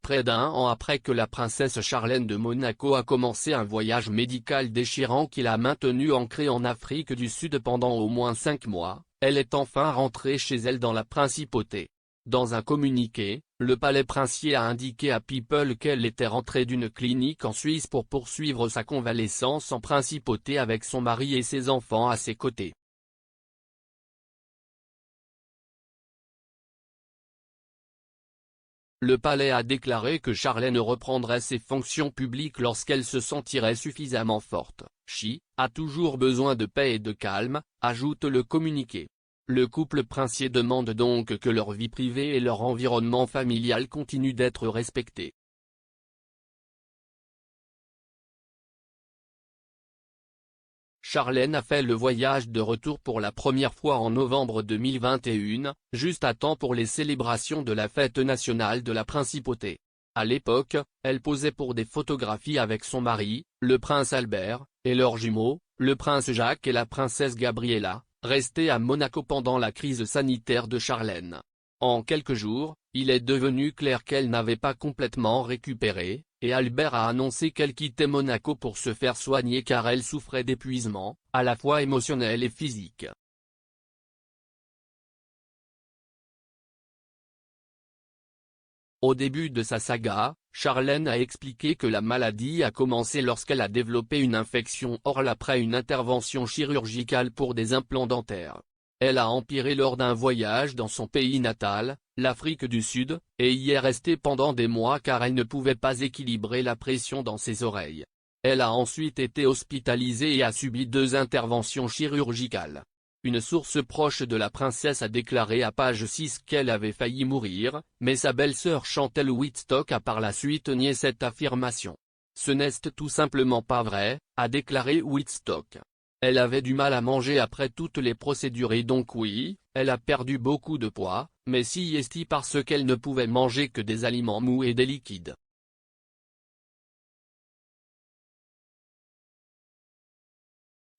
près d'1 an après que la princesse Charlène de Monaco a commencé un voyage médical déchirant qui l'a maintenue ancrée en Afrique du Sud pendant au moins 5 mois, elle est enfin rentrée chez elle dans la principauté. Dans un communiqué, le palais princier a indiqué à People qu'elle était rentrée d'une clinique en Suisse pour poursuivre sa convalescence en principauté avec son mari et ses enfants à ses côtés. Le palais a déclaré que Charlène reprendrait ses fonctions publiques lorsqu'elle se sentirait suffisamment forte. Chi a toujours besoin de paix et de calme, ajoute le communiqué. Le couple princier demande donc que leur vie privée et leur environnement familial continuent d'être respectés. Charlène a fait le voyage de retour pour la première fois en novembre 2021, juste à temps pour les célébrations de la fête nationale de la principauté. À l'époque, elle posait pour des photographies avec son mari, le prince Albert, et leurs jumeaux, le prince Jacques et la princesse Gabriella, restés à Monaco pendant la crise sanitaire de Charlène. En quelques jours, il est devenu clair qu'elle n'avait pas complètement récupéré, et Albert a annoncé qu'elle quittait Monaco pour se faire soigner car elle souffrait d'épuisement, à la fois émotionnel et physique. Au début de sa saga, Charlène a expliqué que la maladie a commencé lorsqu'elle a développé une infection orale après une intervention chirurgicale pour des implants dentaires. Elle a empiré lors d'un voyage dans son pays natal, l'Afrique du Sud, et y est restée pendant des mois car elle ne pouvait pas équilibrer la pression dans ses oreilles. Elle a ensuite été hospitalisée et a subi 2 interventions chirurgicales. Une source proche de la princesse a déclaré à Page 6 qu'elle avait failli mourir, mais sa belle-sœur Chantal Whitstock a par la suite nié cette affirmation. Ce n'est tout simplement pas vrai, a déclaré Whitstock. Elle avait du mal à manger après toutes les procédures et donc oui, elle a perdu beaucoup de poids, mais si est parce qu'elle ne pouvait manger que des aliments mous et des liquides.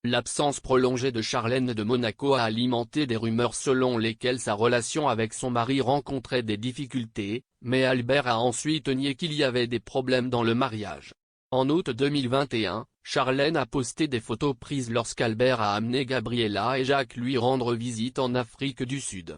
L'absence prolongée de Charlène de Monaco a alimenté des rumeurs selon lesquelles sa relation avec son mari rencontrait des difficultés, mais Albert a ensuite nié qu'il y avait des problèmes dans le mariage. En août 2021, Charlène a posté des photos prises lorsqu'Albert a amené Gabriella et Jacques lui rendre visite en Afrique du Sud.